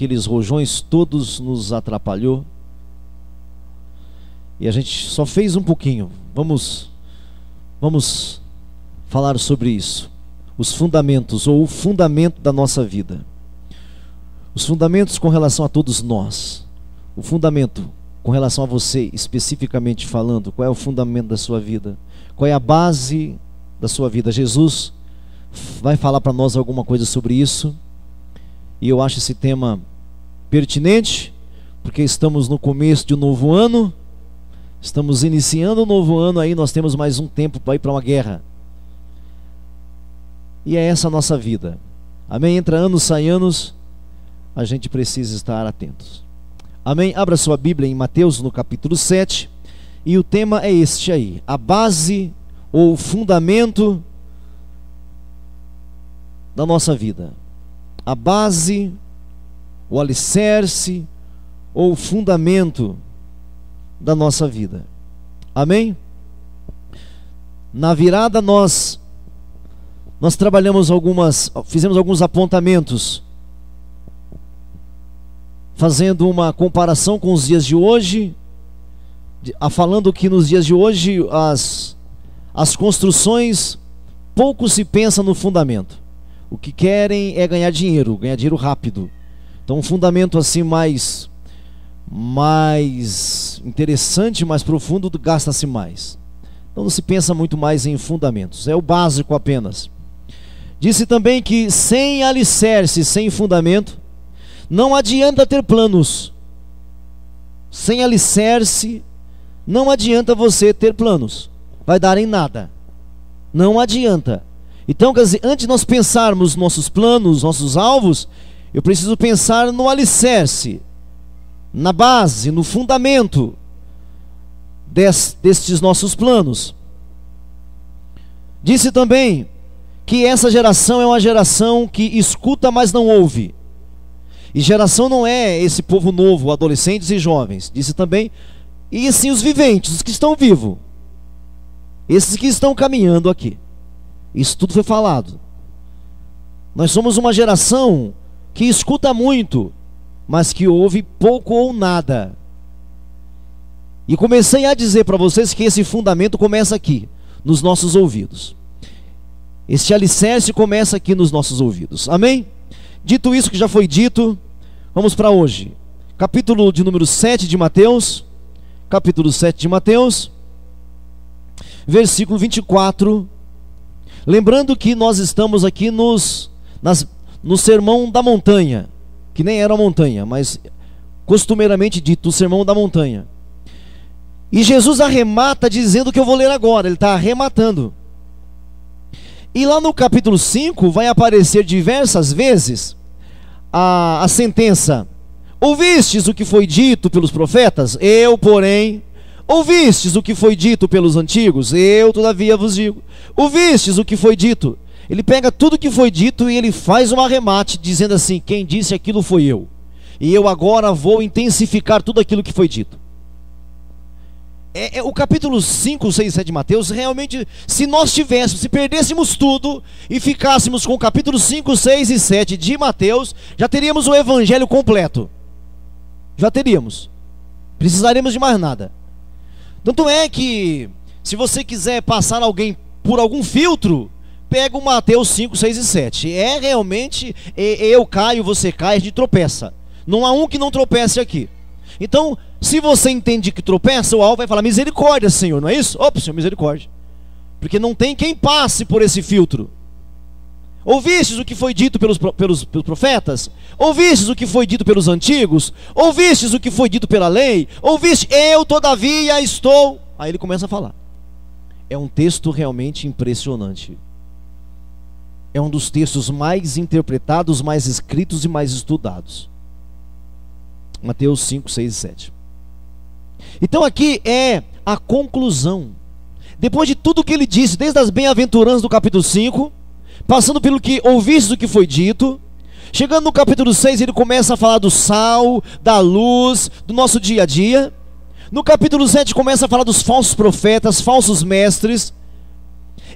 aqueles rojões todos nos atrapalhou. E a gente só fez um pouquinho. Vamos falar sobre isso. Os fundamentos, ou o fundamento da nossa vida. Os fundamentos com relação a todos nós. O fundamento com relação a você, especificamente falando. Qual é o fundamento da sua vida? Qual é a base da sua vida? Jesus vai falar para nós alguma coisa sobre isso. E eu acho esse tema pertinente, porque estamos no começo de um novo ano. Estamos iniciando um novo ano aí, nós temos mais um tempo para ir para uma guerra. E é essa a nossa vida. Amém? Entra anos, sai anos, a gente precisa estar atentos. Amém? Abra sua Bíblia em Mateus, no capítulo 7. E o tema é este aí: a base ou o fundamento da nossa vida. A base, o alicerce ou o fundamento da nossa vida. Amém? Na virada nós fizemos alguns apontamentos, fazendo uma comparação com os dias de hoje, falando que nos dias de hoje as construções pouco se pensa no fundamento. O que querem é ganhar dinheiro rápido. Então um fundamento assim mais interessante, mais profundo, gasta-se mais. Então não se pensa muito mais em fundamentos, é o básico apenas. Disse também que sem alicerce, sem fundamento, não adianta ter planos. Sem alicerce, não adianta você ter planos. Vai dar em nada. Não adianta. Então, quer dizer, antes de nós pensarmos nossos planos, nossos alvos, eu preciso pensar no alicerce, na base, no fundamento destes nossos planos. Disse também que essa geração é uma geração que escuta, mas não ouve. E geração não é esse povo novo, adolescentes e jovens. Disse também, e sim os viventes, os que estão vivos, esses que estão caminhando aqui. Isso tudo foi falado. Nós somos uma geração que escuta muito, mas que ouve pouco ou nada. E comecei a dizer para vocês que esse fundamento começa aqui, nos nossos ouvidos. Este alicerce começa aqui nos nossos ouvidos. Amém? Dito isso que já foi dito, vamos para hoje. Capítulo de número 7 de Mateus. Capítulo 7 de Mateus. Versículo 24. Lembrando que nós estamos aqui no Sermão da Montanha. Que nem era uma montanha, mas costumeiramente dito, o Sermão da Montanha. E Jesus arremata dizendo o que eu vou ler agora. Ele está arrematando. E lá no capítulo 5 vai aparecer diversas vezes a sentença: ouvistes o que foi dito pelos profetas? Eu, porém. Ouvistes o que foi dito pelos antigos? Eu, todavia, vos digo. Ouvistes o que foi dito? Ele pega tudo que foi dito e ele faz um arremate, dizendo assim: quem disse aquilo foi eu. E eu agora vou intensificar tudo aquilo que foi dito. O capítulo 5, 6 e 7 de Mateus, realmente, se perdêssemos tudo e ficássemos com o capítulo 5, 6 e 7 de Mateus, já teríamos o evangelho completo. Já teríamos. Precisaríamos de mais nada. Tanto é que, se você quiser passar alguém por algum filtro, pega o Mateus 5, 6 e 7. É realmente, eu caio, você cai, a gente tropeça. Não há um que não tropece aqui. Então, se você entende que tropeça, o alvo vai falar: misericórdia, Senhor, não é isso? Opa, Senhor, misericórdia. Porque não tem quem passe por esse filtro. Ouvistes o que foi dito pelos profetas? Ouvistes o que foi dito pelos antigos? Ouvistes o que foi dito pela lei? Ouviste, eu todavia estou... Aí ele começa a falar. É um texto realmente impressionante. É um dos textos mais interpretados, mais escritos e mais estudados. Mateus 5, 6 e 7. Então aqui é a conclusão. Depois de tudo que ele disse, desde as bem-aventuranças do capítulo 5, passando pelo que ouviste o que foi dito, chegando no capítulo 6, ele começa a falar do sal, da luz, do nosso dia a dia. No capítulo 7 começa a falar dos falsos profetas, falsos mestres.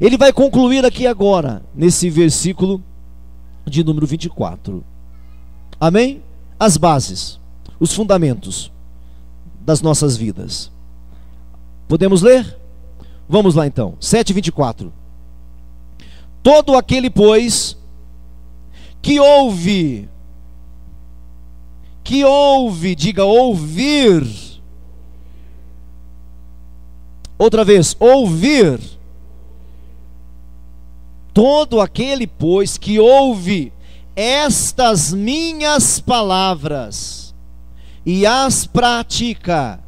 Ele vai concluir aqui agora, nesse versículo de número 24. Amém? as bases, os fundamentos das nossas vidas. Podemos ler? Vamos lá então, 7:24. Todo aquele, pois, que ouve, diga ouvir. Outra vez, ouvir. Todo aquele, pois, que ouve estas minhas palavras e as pratica,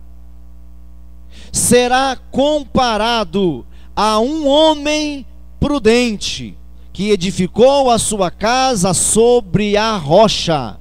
será comparado a um homem prudente que edificou a sua casa sobre a rocha.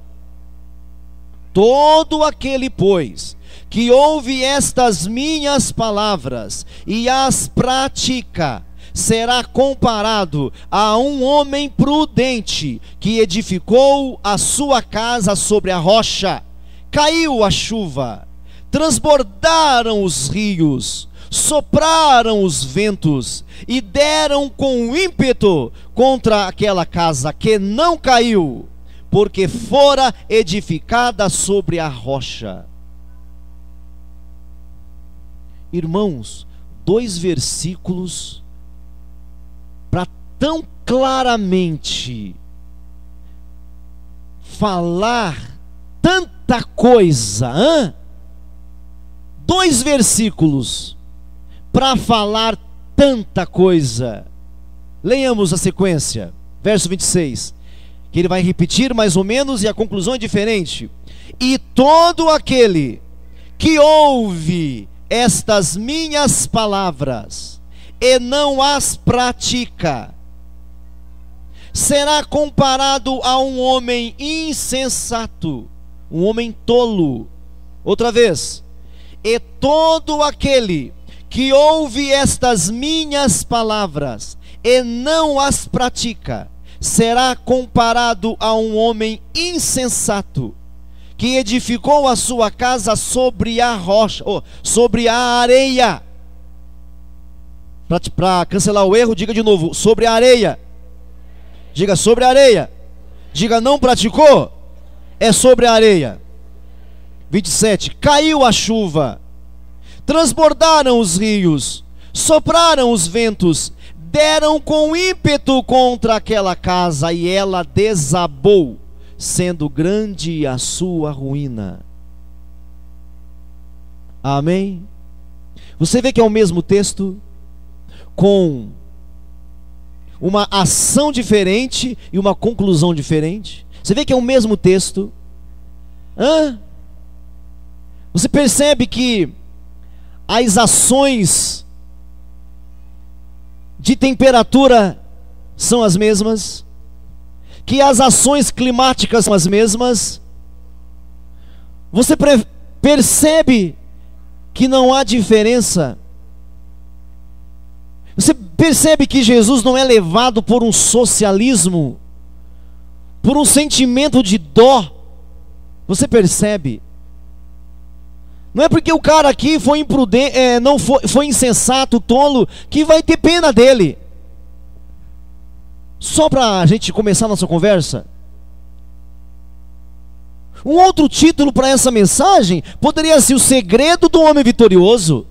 Todo aquele, pois, que ouve estas minhas palavras e as pratica, será comparado a um homem prudente que edificou a sua casa sobre a rocha. Caiu a chuva, transbordaram os rios, sopraram os ventos e deram com ímpeto contra aquela casa, que não caiu, porque fora edificada sobre a rocha. Irmãos, 2 versículos para tão claramente falar tanta coisa, 2 versículos para falar tanta coisa. Leiamos a sequência, verso 26, que ele vai repetir mais ou menos e a conclusão é diferente. E todo aquele que ouve estas minhas palavras e não as pratica, será comparado a um homem insensato, um homem tolo. Outra vez, e todo aquele que ouve estas minhas palavras e não as pratica, será comparado a um homem insensato, que edificou a sua casa sobre a rocha, sobre a areia. Para cancelar o erro, diga de novo, sobre a areia. Diga sobre a areia. Diga não praticou, é sobre a areia. 27, caiu a chuva, transbordaram os rios, sopraram os ventos, deram com ímpeto contra aquela casa e ela desabou, sendo grande a sua ruína. Amém? Você vê que é o mesmo texto, com uma ação diferente e uma conclusão diferente. Você vê que é o mesmo texto. Você percebe que as ações de temperatura são as mesmas, que as ações climáticas são as mesmas. Você percebe que não há diferença. Você percebe que Jesus não é levado por um socialismo, por um sentimento de dó. Você percebe? Não é porque o cara aqui foi imprudente, foi insensato, tolo, que vai ter pena dele. Só para a gente começar a nossa conversa, um outro título para essa mensagem poderia ser o segredo do homem vitorioso.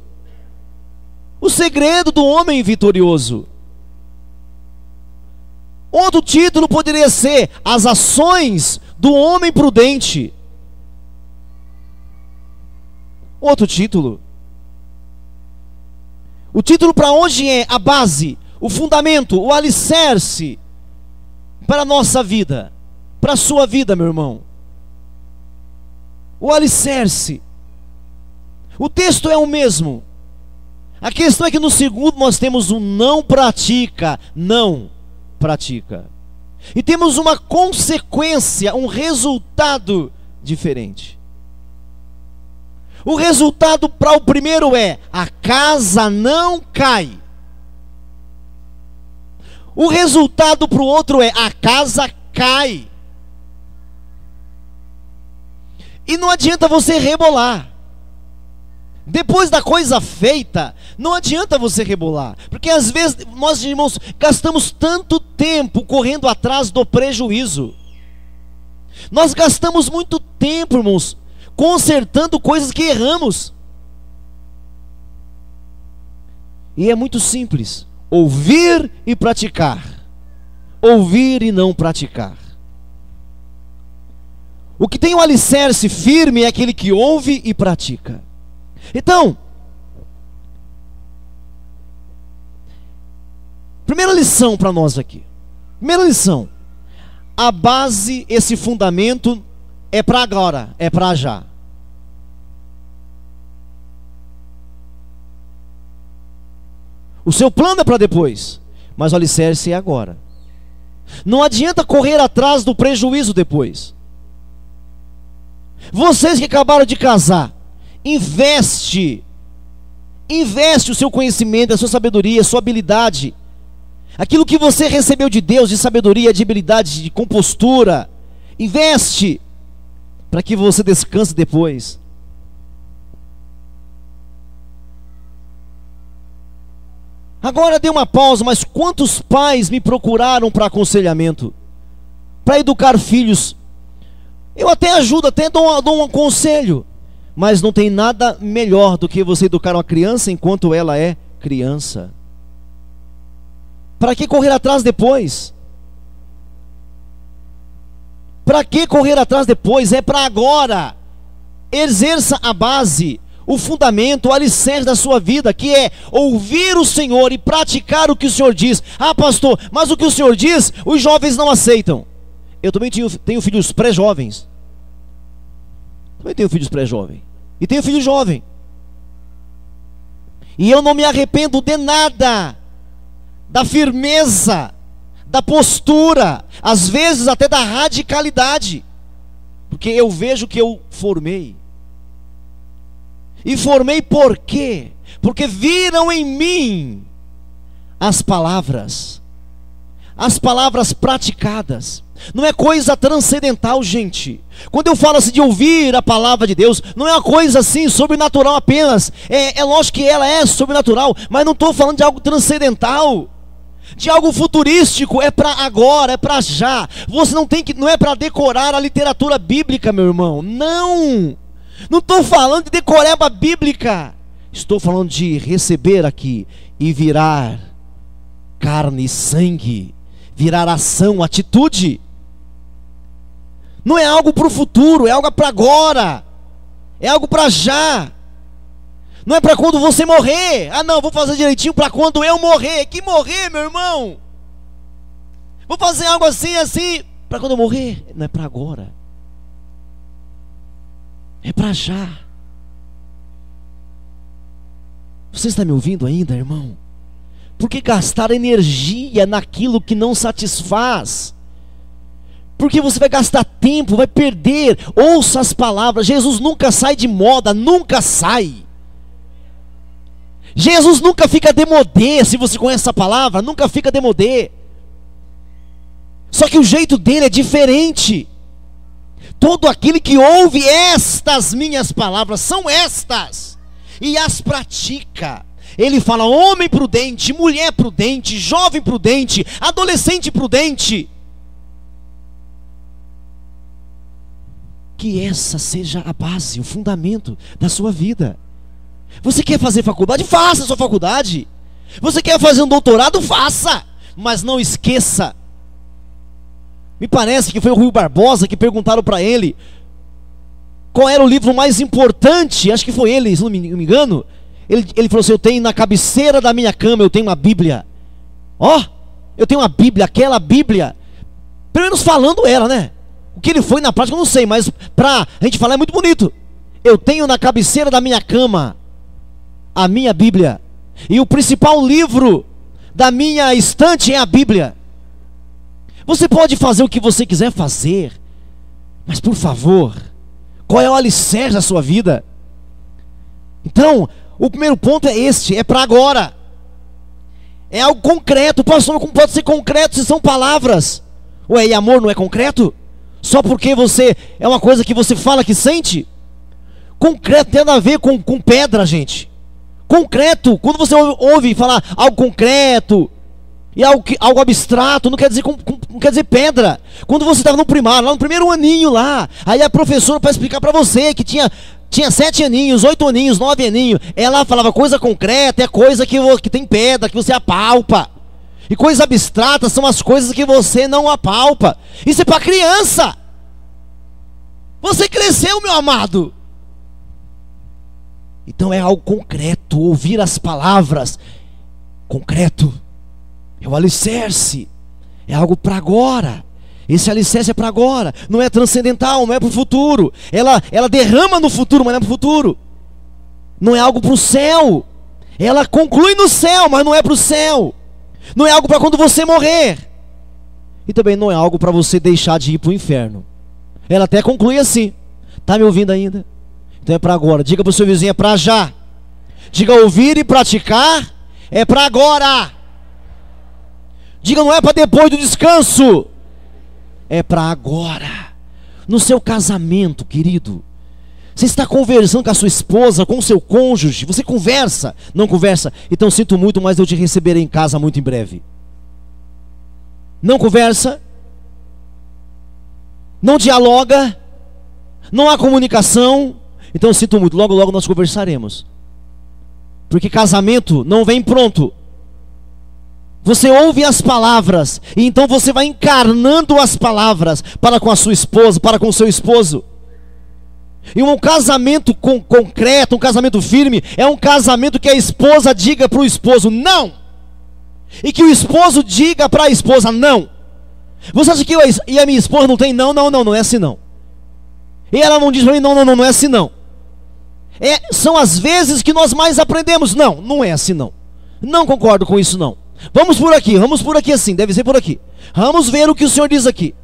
O segredo do homem vitorioso. Outro título poderia ser as ações do homem prudente. Outro título. O título para hoje é a base, o fundamento, o alicerce para a nossa vida, para a sua vida, meu irmão. O alicerce. O texto é o mesmo. A questão é que no segundo nós temos um não pratica, não pratica. E temos uma consequência, um resultado diferente. O resultado para o primeiro é: a casa não cai. O resultado para o outro é: a casa cai. E não adianta você rebolar. Depois da coisa feita, não adianta você rebolar. Porque às vezes nós, irmãos, gastamos tanto tempo correndo atrás do prejuízo. Nós gastamos muito tempo, irmãos, consertando coisas que erramos. E é muito simples: ouvir e praticar. Ouvir e não praticar. O que tem um alicerce firme é aquele que ouve e pratica. Então, primeira lição para nós aqui. Primeira lição: a base, esse fundamento é para agora, é para já. O seu plano é para depois, mas o alicerce é agora. Não adianta correr atrás do prejuízo depois. Vocês que acabaram de casar, investe o seu conhecimento, a sua sabedoria, a sua habilidade, aquilo que você recebeu de Deus, de sabedoria, de habilidade, de compostura, investe, para que você descanse depois. Agora dei uma pausa, mas quantos pais me procuraram para aconselhamento, para educar filhos? Eu até ajudo, até dou um conselho, mas não tem nada melhor do que você educar uma criança enquanto ela é criança. Para que correr atrás depois? Para que correr atrás depois? É para agora. Exerça a base, o fundamento, o alicerce da sua vida, que é ouvir o Senhor e praticar o que o Senhor diz. Ah, pastor, mas o que o Senhor diz, os jovens não aceitam. Eu também tenho filhos pré-jovens. Também tenho filhos pré-jovens. E tenho filho jovem. E eu não me arrependo de nada. Da firmeza, da postura, às vezes até da radicalidade. Porque eu vejo que eu formei. E formei por quê? Porque viram em mim as palavras praticadas. Não é coisa transcendental, gente. Quando eu falo assim de ouvir a palavra de Deus, não é uma coisa assim sobrenatural apenas. É lógico que ela é sobrenatural, mas não estou falando de algo transcendental, de algo futurístico. É para agora, é para já. Você não é para decorar a literatura bíblica, meu irmão. Não estou falando de decoreba bíblica. Estou falando de receber aqui e virar carne e sangue, virar ação, atitude. Não é algo para o futuro, é algo para agora, é algo para já. Não é para quando você morrer. Ah não, vou fazer direitinho para quando eu morrer. Que morrer, meu irmão? Vou fazer algo assim, para quando eu morrer. Não é para agora, é para já. Você está me ouvindo ainda, irmão? Por que gastar energia naquilo que não satisfaz? Porque você vai gastar tempo, vai perder. Ouça as palavras. Jesus nunca sai de moda, nunca sai. Jesus nunca fica demodê. Se você conhece essa palavra, nunca fica demodê. Só que o jeito dele é diferente. Todo aquele que ouve estas minhas palavras, são estas, e as pratica. Ele fala: homem prudente, mulher prudente, jovem prudente, adolescente prudente. Que essa seja a base, o fundamento da sua vida. Você quer fazer faculdade? Faça a sua faculdade. Você quer fazer um doutorado? Faça. Mas não esqueça. Me parece que foi o Rui Barbosa que perguntaram para ele qual era o livro mais importante. Acho que foi ele, se não me engano. Ele falou assim: eu tenho na cabeceira da minha cama, eu tenho uma Bíblia. Eu tenho uma Bíblia, aquela Bíblia. Pelo menos falando ela, né? O que ele foi na prática eu não sei, mas pra a gente falar é muito bonito. Eu tenho na cabeceira da minha cama a minha Bíblia. E o principal livro da minha estante é a Bíblia. Você pode fazer o que você quiser fazer, mas por favor, qual é o alicerce da sua vida? Então, o primeiro ponto é este, é para agora. É algo concreto. Pastor, como pode ser concreto se são palavras? Ué, e amor não é concreto? Só porque você é uma coisa que você fala que sente? Concreto tem nada a ver com pedra, gente. Concreto, quando você ouve falar algo concreto, E algo abstrato não quer dizer, não quer dizer pedra. Quando você estava no primário, lá no primeiro aninho lá, aí a professora, para explicar para você que tinha 7 aninhos, 8 aninhos, 9 aninhos, ela falava coisa concreta, é coisa que tem pedra, que você apalpa. E coisas abstratas são as coisas que você não apalpa. Isso é para criança. Você cresceu, meu amado. Então é algo concreto, ouvir as palavras, concreto. É o alicerce, é algo para agora. Esse alicerce é para agora, não é transcendental, não é para o futuro. Ela derrama no futuro, mas não é para o futuro. Não é algo para o céu. Ela conclui no céu, mas não é para o céu. Não é algo para quando você morrer. E também não é algo para você deixar de ir para o inferno. Ela até conclui assim. Está me ouvindo ainda? Então é para agora. Diga para o seu vizinho, é para já. Diga ouvir e praticar, é para agora. Diga, não é para depois do descanso, é para agora. No seu casamento, querido, você está conversando com a sua esposa, com o seu cônjuge, você conversa, não conversa? Então sinto muito, mas eu te receberei em casa muito em breve. Não conversa? Não dialoga? Não há comunicação? Então sinto muito, logo logo nós conversaremos. Porque casamento não vem pronto. Você ouve as palavras, e então você vai encarnando as palavras para com a sua esposa, para com o seu esposo. E um casamento concreto, um casamento firme, é um casamento que a esposa diga para o esposo não, e que o esposo diga para a esposa não. Você acha que eu e a minha esposa não tem não é assim não. E ela não diz para mim não é assim não. São as vezes que nós mais aprendemos, não é assim não. Não concordo com isso não. Vamos por aqui assim, deve ser por aqui. Vamos ver o que o Senhor diz aqui.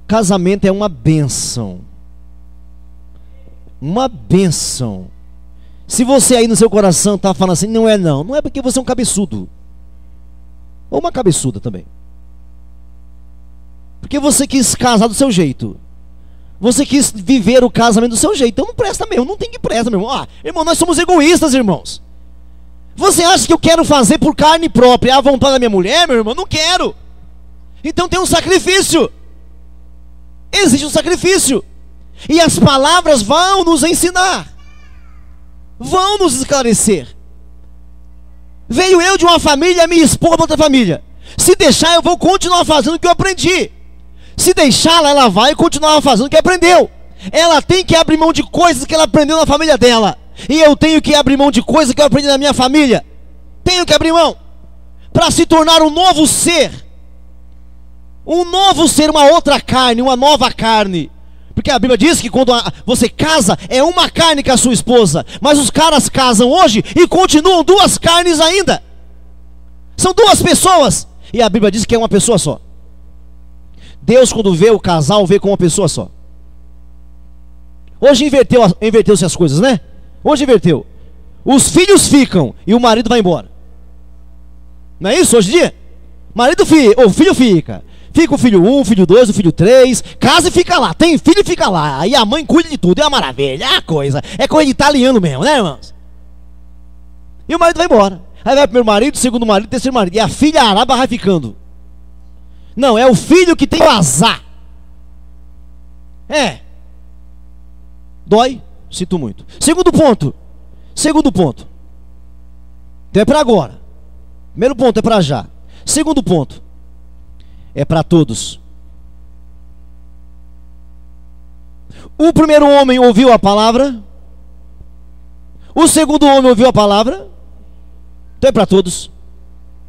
Casamento é uma bênção. Uma bênção. Se você aí no seu coração está falando assim, não é porque você é um cabeçudo. Ou uma cabeçuda também. Porque você quis casar do seu jeito. Você quis viver o casamento do seu jeito. Então não presta mesmo, não tem que prestar, meu irmão. Irmão, nós somos egoístas, irmãos. Você acha que eu quero fazer por carne própria a vontade da minha mulher, meu irmão? Não quero. Então tem um sacrifício. Existe um sacrifício. E as palavras vão nos ensinar. Vão nos esclarecer. Veio eu de uma família, minha esposa de outra família. Se deixar, eu vou continuar fazendo o que eu aprendi. Se deixá-la, ela vai continuar fazendo o que aprendeu. Ela tem que abrir mão de coisas que ela aprendeu na família dela. E eu tenho que abrir mão de coisas que eu aprendi na minha família. Tenho que abrir mão. Para se tornar um novo ser. Um novo ser, uma outra carne, uma nova carne. Porque a Bíblia diz que quando você casa, é uma carne com a sua esposa. Mas os caras casam hoje e continuam duas carnes ainda. São duas pessoas. E a Bíblia diz que é uma pessoa só. Deus, quando vê o casal, vê como uma pessoa só. Hoje inverteu-se as coisas, né? Hoje inverteu. Os filhos ficam e o marido vai embora. Não é isso hoje em dia? O filho fica. Fica o filho 1, o filho 2, o filho 3. Casa e fica lá. Tem filho e fica lá. Aí a mãe cuida de tudo. É uma maravilha. É uma coisa. É coisa de italiano mesmo, né, irmãos? E o marido vai embora. Aí vai o primeiro marido, o segundo marido, o terceiro marido. E a filha araba vai ficando. Não, é o filho que tem o azar. Dói? Sinto muito. Segundo ponto. Então é para agora. Primeiro ponto é para já. Segundo ponto. É para todos. O primeiro homem ouviu a palavra. O segundo homem ouviu a palavra. Então é para todos.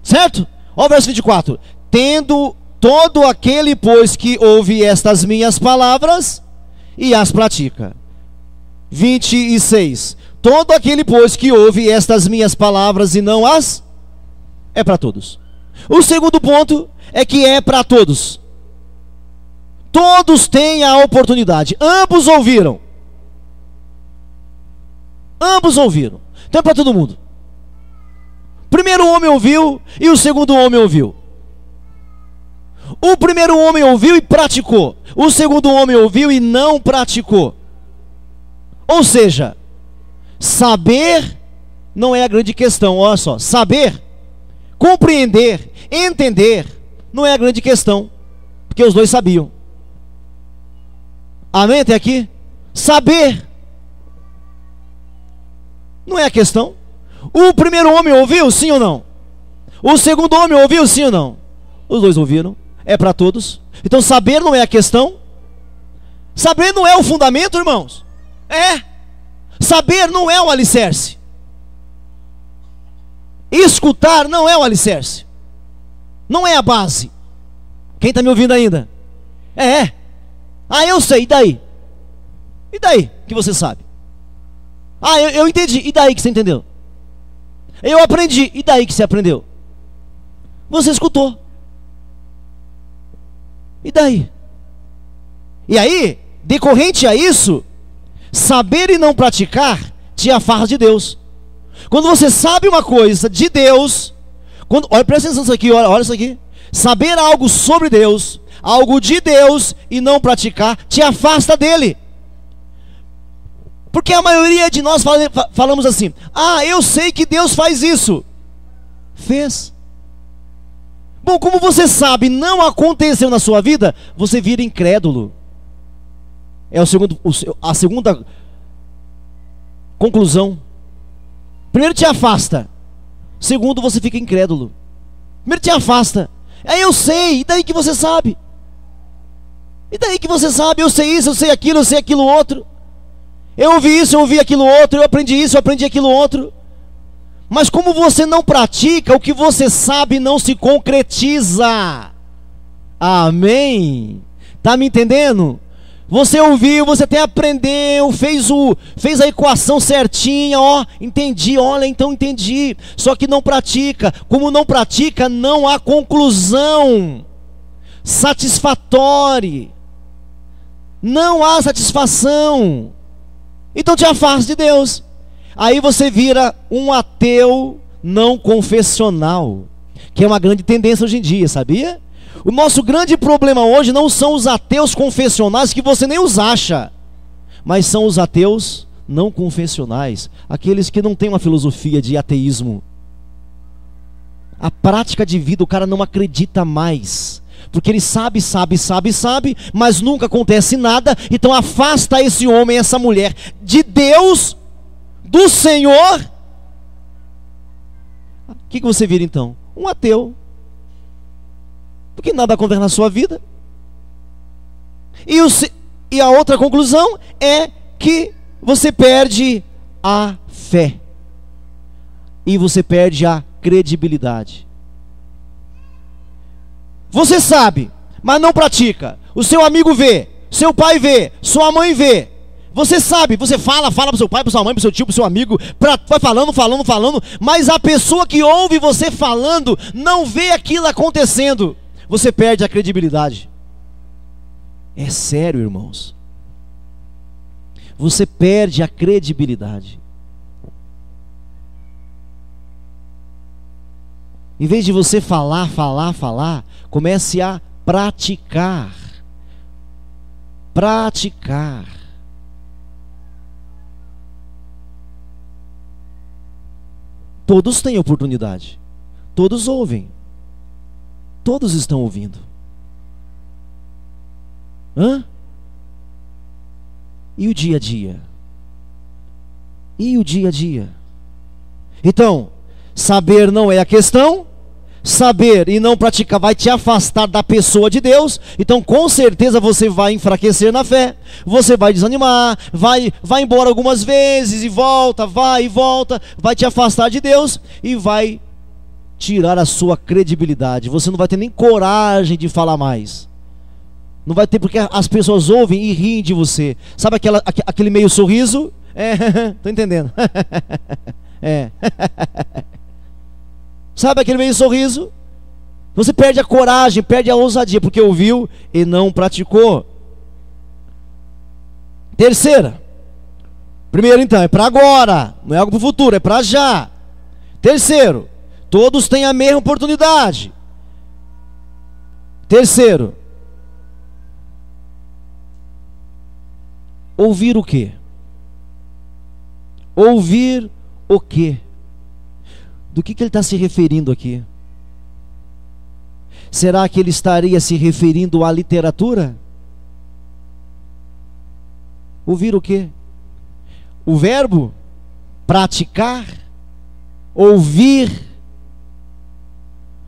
Certo? Olha o verso 24. Tendo todo aquele, pois, que ouve estas minhas palavras e as pratica. 26. Todo aquele, pois, que ouve estas minhas palavras e não as... É para todos. O segundo ponto é que é para todos. Todos têm a oportunidade. Ambos ouviram. Então é para todo mundo. O primeiro homem ouviu e o segundo homem ouviu. O primeiro homem ouviu e praticou. O segundo homem ouviu e não praticou. Ou seja, saber não é a grande questão. Olha só, saber, compreender, entender, não é a grande questão, porque os dois sabiam. Amém até aqui? Saber não é a questão. O primeiro homem ouviu, sim ou não? O segundo homem ouviu, sim ou não? Os dois ouviram, é para todos. Então saber não é a questão. Saber não é o fundamento, irmãos. Saber não é o alicerce. Escutar não é o alicerce. Não é a base. Quem está me ouvindo ainda? Eu sei, e daí? E daí que você sabe? Eu entendi, e daí que você entendeu? Eu aprendi, e daí que você aprendeu? Você escutou. E daí? E aí, decorrente a isso, saber e não praticar te afasta de Deus. Quando você sabe uma coisa de Deus, olha, presta atenção nisso aqui, olha isso aqui. Saber algo sobre Deus, algo de Deus e não praticar, te afasta dele. Porque a maioria de nós falamos assim: eu sei que Deus faz isso. Fez. Bom, como você sabe, não aconteceu na sua vida, você vira incrédulo. É a segunda conclusão. Primeiro, te afasta. Segundo, você fica incrédulo. Primeiro, te afasta. Eu sei, e daí que você sabe? E daí que você sabe? Eu sei isso, eu sei aquilo outro. Eu ouvi isso, eu ouvi aquilo outro. Eu aprendi isso, eu aprendi aquilo outro. Mas como você não pratica, o que você sabe não se concretiza. Amém? Tá me entendendo? Você ouviu, você até aprendeu, fez a equação certinha, entendi, olha, então entendi. Só que não pratica. Como não pratica, não há conclusão satisfatória. Não há satisfação. Então te afasta de Deus. Aí você vira um ateu não confessional, que é uma grande tendência hoje em dia, sabia? O nosso grande problema hoje não são os ateus confessionais, que você nem os acha, mas são os ateus não confessionais, aqueles que não têm uma filosofia de ateísmo. A prática de vida, o cara não acredita mais, porque ele sabe, mas nunca acontece nada. Então afasta esse homem, essa mulher de Deus, do Senhor. O que você vira então? Um ateu. Porque nada acontece na sua vida. E a outra conclusão é que você perde a fé. E você perde a credibilidade. Você sabe, mas não pratica. O seu amigo vê, seu pai vê, sua mãe vê. Você sabe, você fala para seu pai, para sua mãe, para seu tio, para seu amigo, vai falando, mas a pessoa que ouve você falando não vê aquilo acontecendo. Você perde a credibilidade. É sério, irmãos. Você perde a credibilidade. Em vez de você falar, comece a praticar. Praticar. Todos têm oportunidade. Todos ouvem. Todos estão ouvindo. E o dia a dia? E o dia a dia? Então, saber não é a questão. Saber e não praticar vai te afastar da pessoa de Deus. Então com certeza você vai enfraquecer na fé. Você vai desanimar, vai embora algumas vezes e volta, vai e volta. Vai te afastar de Deus e vai tirar a sua credibilidade. Você não vai ter nem coragem de falar mais. Não vai ter, porque as pessoas ouvem e riem de você. Sabe aquele meio sorriso? Tô entendendo. Sabe aquele meio sorriso? Você perde a coragem, perde a ousadia, porque ouviu e não praticou. Terceira. Primeiro então, é para agora, não é algo para o futuro, é para já. Terceiro, todos têm a mesma oportunidade. Terceiro, ouvir o quê? Ouvir o quê? Do que ele está se referindo aqui? Será que ele estaria se referindo à literatura? Ouvir o quê? O verbo praticar, ouvir,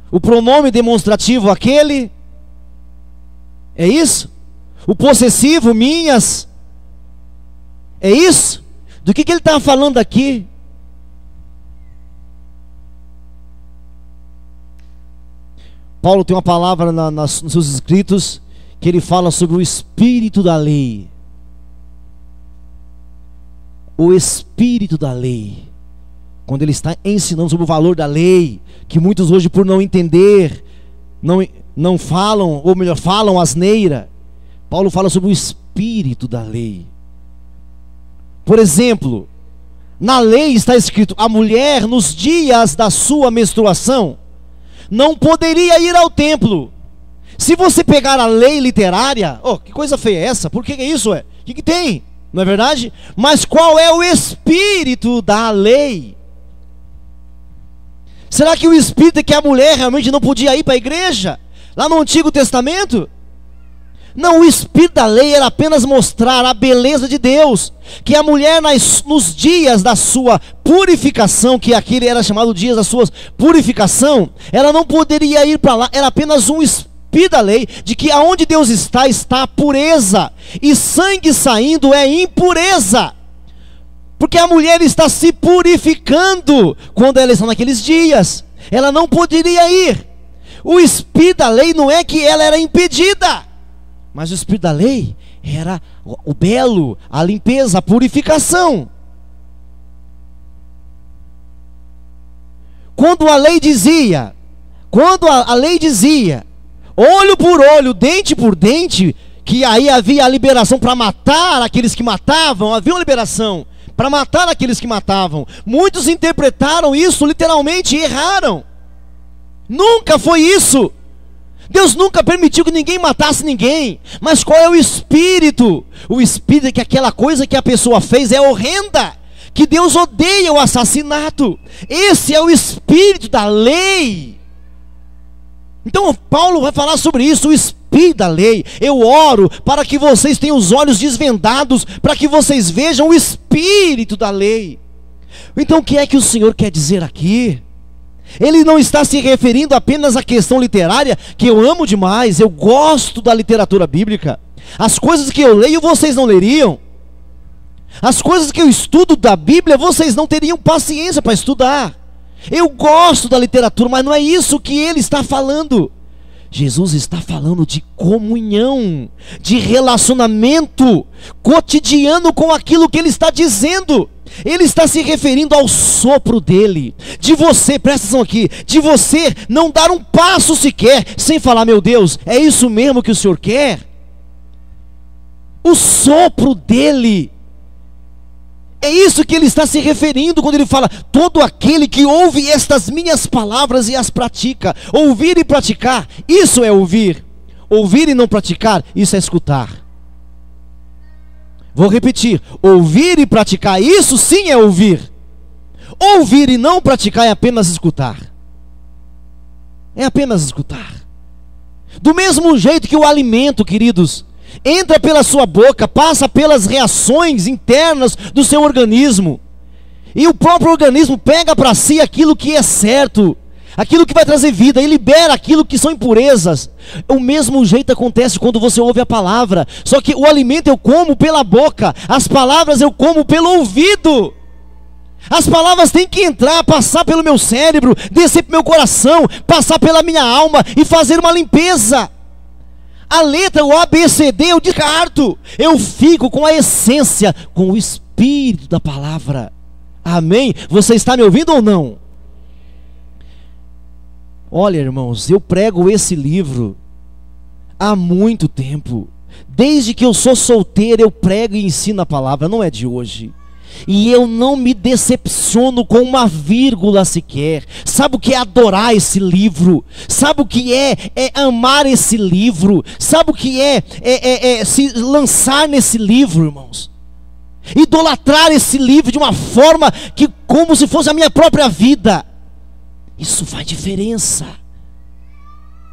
o pronome demonstrativo aquele, é isso? O possessivo, minhas, é isso? Do que ele está falando aqui? Paulo tem uma palavra nos seus escritos que ele fala sobre o espírito da lei. O espírito da lei. Quando ele está ensinando sobre o valor da lei, que muitos hoje, por não entender, não falam, ou melhor, falam asneira. Paulo fala sobre o espírito da lei. Por exemplo, na lei está escrito: a mulher nos dias da sua menstruação não poderia ir ao templo. Se você pegar a lei literária, que coisa feia é essa? Por que é isso? O que tem? Não é verdade? Mas qual é o espírito da lei? Será que o espírito é que a mulher realmente não podia ir para a igreja? Lá no Antigo Testamento? Não, o espírito da lei era apenas mostrar a beleza de Deus, que a mulher nos dias da sua purificação, que aquele era chamado dias da sua purificação, ela não poderia ir para lá. Era apenas um espírito da lei, de que aonde Deus está a pureza, e sangue saindo é impureza, porque a mulher está se purificando quando ela está naqueles dias. Ela não poderia ir. O espírito da lei não é que ela era impedida, mas o espírito da lei era o belo, a limpeza, a purificação. Quando a lei dizia, olho por olho, dente por dente, que aí havia a liberação para matar aqueles que matavam, havia uma liberação para matar aqueles que matavam. Muitos interpretaram isso literalmente e erraram. Nunca foi isso. Deus nunca permitiu que ninguém matasse ninguém. Mas qual é o espírito? O espírito é que aquela coisa que a pessoa fez é horrenda, que Deus odeia o assassinato. Esse é o espírito da lei. Então Paulo vai falar sobre isso, o espírito da lei. Eu oro para que vocês tenham os olhos desvendados, para que vocês vejam o espírito da lei. Então o que é que o Senhor quer dizer aqui? Ele não está se referindo apenas à questão literária, que eu amo demais, eu gosto da literatura bíblica. As coisas que eu leio vocês não leriam. As coisas que eu estudo da Bíblia vocês não teriam paciência para estudar. Eu gosto da literatura, mas não é isso que ele está falando. Jesus está falando de comunhão, de relacionamento cotidiano com aquilo que ele está dizendo. Ele está se referindo ao sopro dele, de você, presta atenção aqui, de você não dar um passo sequer sem falar: meu Deus, é isso mesmo que o Senhor quer? O sopro dele, é isso que ele está se referindo quando ele fala: todo aquele que ouve estas minhas palavras e as pratica. Ouvir e praticar, isso é ouvir. Ouvir e não praticar, isso é escutar. Vou repetir: ouvir e praticar, isso sim é ouvir. Ouvir e não praticar é apenas escutar. É apenas escutar. Do mesmo jeito que o alimento, queridos, entra pela sua boca, passa pelas reações internas do seu organismo, e o próprio organismo pega para si aquilo que é certo, aquilo que vai trazer vida, e libera aquilo que são impurezas. O mesmo jeito acontece quando você ouve a palavra, só que o alimento eu como pela boca, as palavras eu como pelo ouvido. As palavras têm que entrar, passar pelo meu cérebro, descer para o meu coração, passar pela minha alma e fazer uma limpeza. A letra, o ABCD, eu descarto. Eu fico com a essência, com o espírito da palavra. Amém? Você está me ouvindo ou não? Olha, irmãos, eu prego esse livro há muito tempo. Desde que eu sou solteiro, eu prego e ensino a palavra, não é de hoje. E eu não me decepciono com uma vírgula sequer. Sabe o que é adorar esse livro? Sabe o que é amar esse livro? Sabe o que é se lançar nesse livro, irmãos? Idolatrar esse livro de uma forma que, como se fosse a minha própria vida. Isso faz diferença.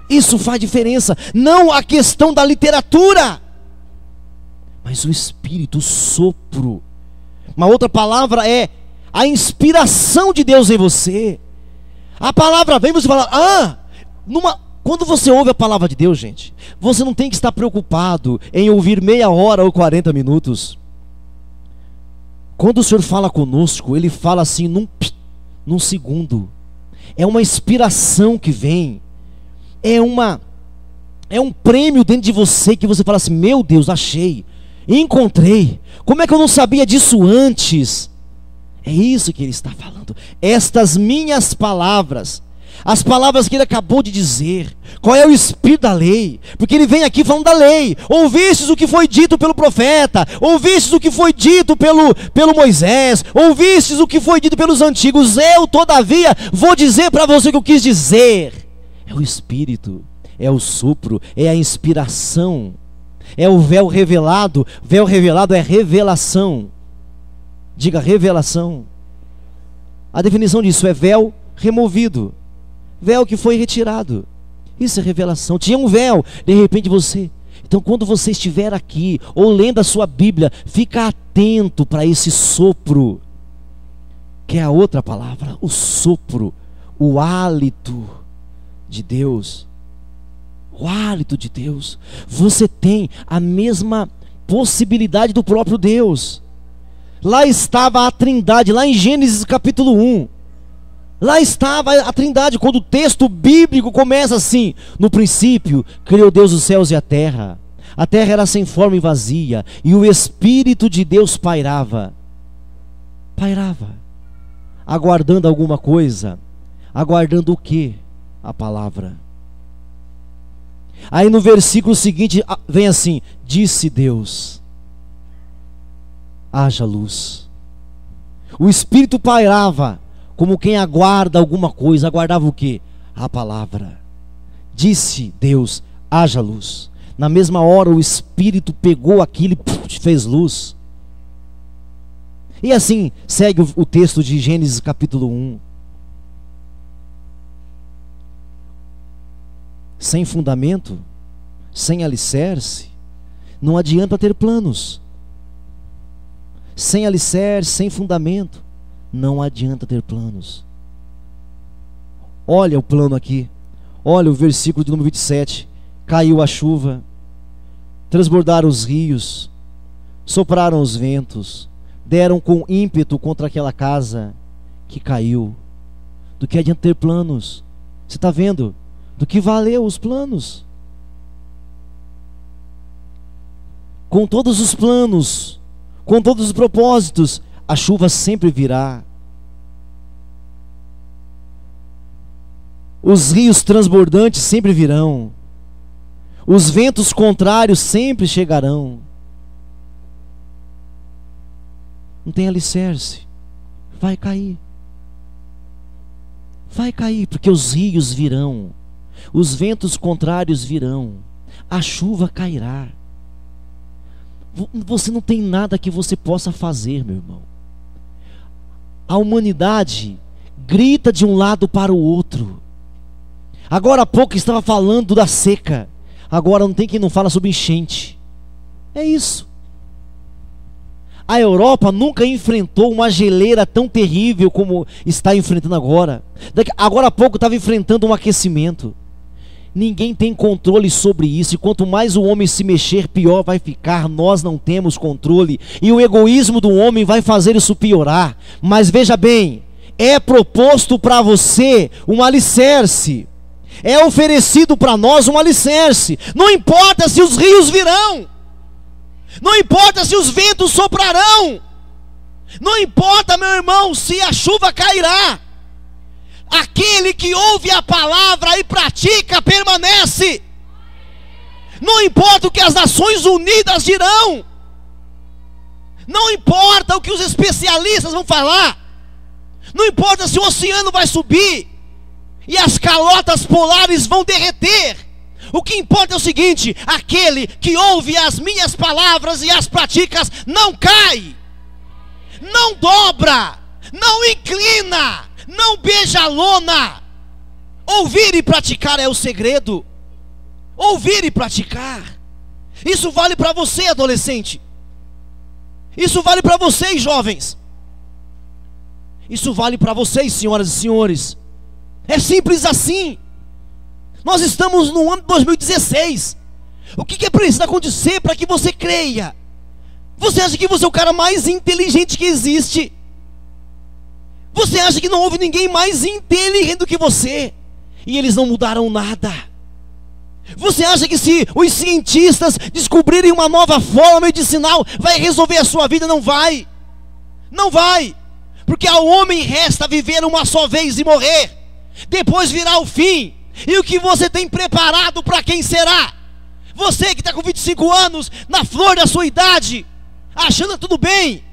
Isso faz diferença. Não a questão da literatura, mas o Espírito, o sopro. Uma outra palavra é a inspiração de Deus em você. A palavra vem, você fala, quando você ouve a palavra de Deus, gente, você não tem que estar preocupado em ouvir meia hora ou 40 minutos. Quando o Senhor fala conosco, Ele fala assim num segundo. É uma inspiração que vem. É um prêmio dentro de você que você fala assim, meu Deus, achei, encontrei. Como é que eu não sabia disso antes? É isso que Ele está falando. Estas minhas palavras, as palavras que Ele acabou de dizer. Qual é o espírito da lei? Porque Ele vem aqui falando da lei. Ouvistes o que foi dito pelo profeta, ouvistes o que foi dito pelo Moisés, ouvistes o que foi dito pelos antigos. Eu, todavia, vou dizer para você o que eu quis dizer. É o Espírito, é o sopro, é a inspiração, é o véu revelado. Véu revelado é revelação. Diga revelação. A definição disso é véu removido, véu que foi retirado. Isso é revelação. Tinha um véu, de repente você. Então quando você estiver aqui ou lendo a sua Bíblia, fica atento para esse sopro, que é a outra palavra, o sopro, o hálito de Deus. O hálito de Deus. Você tem a mesma possibilidade do próprio Deus. Lá estava a Trindade, lá em Gênesis capítulo 1. Lá estava a Trindade, quando o texto bíblico começa assim: no princípio criou Deus os céus e a terra era sem forma e vazia, e o Espírito de Deus pairava, aguardando alguma coisa. Aguardando o quê? A palavra. Aí no versículo seguinte vem assim: disse Deus, haja luz. O Espírito pairava como quem aguarda alguma coisa. Aguardava o quê? A palavra. Disse Deus, haja luz. Na mesma hora o Espírito pegou aquilo e fez luz. E assim segue o texto de Gênesis capítulo 1. Sem fundamento, sem alicerce, não adianta ter planos. Sem alicerce, sem fundamento, não adianta ter planos. Olha o plano aqui. Olha o versículo de número 27. Caiu a chuva, transbordaram os rios, sopraram os ventos, deram com ímpeto contra aquela casa que caiu. Do que adianta ter planos? Você está vendo? Do que valeu os planos? Com todos os planos, com todos os propósitos, a chuva sempre virá. Os rios transbordantes sempre virão. Os ventos contrários sempre chegarão. Não tem alicerce, vai cair. Vai cair, porque os rios virão, os ventos contrários virão, a chuva cairá. Você não tem nada que você possa fazer, meu irmão. A humanidade grita de um lado para o outro. Agora há pouco estava falando da seca, agora não tem quem não fala sobre enchente. É isso. A Europa nunca enfrentou uma geleira tão terrível como está enfrentando agora. Agora há pouco estava enfrentando um aquecimento. Ninguém tem controle sobre isso, e quanto mais o homem se mexer, pior vai ficar. Nós não temos controle, e o egoísmo do homem vai fazer isso piorar. Mas veja bem, é proposto para você um alicerce, é oferecido para nós um alicerce. Não importa se os rios virão, não importa se os ventos soprarão, não importa, meu irmão, se a chuva cairá. Aquele que ouve a palavra e pratica permanece. Não importa o que as Nações Unidas dirão, não importa o que os especialistas vão falar, não importa se o oceano vai subir e as calotas polares vão derreter. O que importa é o seguinte: aquele que ouve as minhas palavras e as pratica não cai, não dobra, não inclina, não beija a lona, Ouvir e praticar é o segredo. Ouvir e praticar. Isso vale para você, adolescente. Isso vale para vocês, jovens. Isso vale para vocês, senhoras e senhores. É simples assim. Nós estamos no ano de 2016. O que é preciso acontecer para que você creia? Você acha que você é o cara mais inteligente que existe? Você acha que não houve ninguém mais inteligente do que você? E eles não mudaram nada. Você acha que se os cientistas descobrirem uma nova forma medicinal, vai resolver a sua vida? Não vai. Não vai. Porque ao homem resta viver uma só vez e morrer. Depois virá o fim. E o que você tem preparado para quem será? Você que está com 25 anos, na flor da sua idade, achando tudo bem.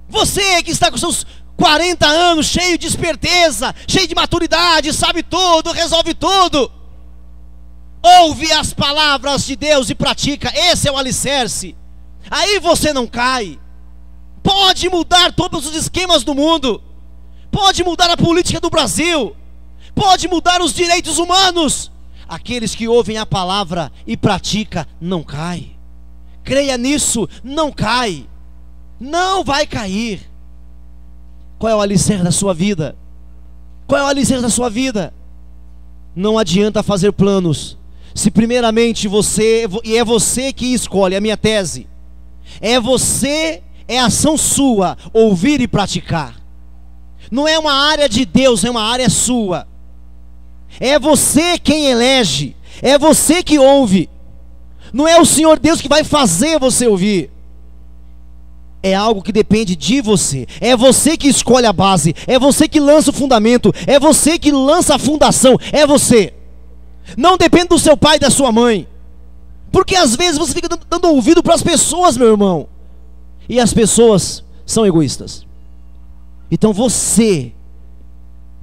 Você que está com seus 40 anos, cheio de esperteza, cheio de maturidade, sabe tudo, resolve tudo. Ouve as palavras de Deus e pratica. Esse é o alicerce. Aí você não cai. Pode mudar todos os esquemas do mundo. Pode mudar a política do Brasil. Pode mudar os direitos humanos. Aqueles que ouvem a palavra e pratica, não cai. Creia nisso, não cai. Não vai cair. Qual é o alicerce da sua vida? Qual é o alicerce da sua vida? Não adianta fazer planos se primeiramente você, e é você que escolhe, a minha tese, é ação sua, ouvir e praticar. Não é uma área de Deus, é uma área sua. É você quem elege, é você que ouve. Não é o Senhor Deus que vai fazer você ouvir. É algo que depende de você. É você que escolhe a base, é você que lança o fundamento, é você que lança a fundação, é você. Não depende do seu pai e da sua mãe. Porque às vezes você fica dando ouvido para as pessoas, meu irmão. E as pessoas são egoístas. Então você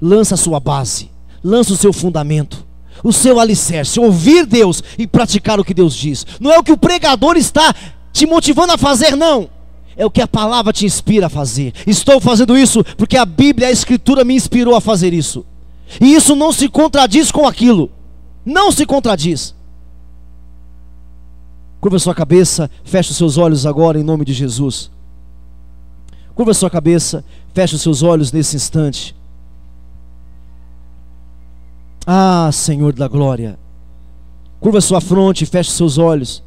lança a sua base, lança o seu fundamento, o seu alicerce, ouvir Deus e praticar o que Deus diz. Não é o que o pregador está te motivando a fazer, não. É o que a palavra te inspira a fazer. Estou fazendo isso porque a Bíblia, a Escritura me inspirou a fazer isso. E isso não se contradiz com aquilo. Não se contradiz. Curva a sua cabeça, feche os seus olhos agora em nome de Jesus. Curva a sua cabeça, feche os seus olhos nesse instante. Ah, Senhor da glória. Curva a sua fronte, feche os seus olhos.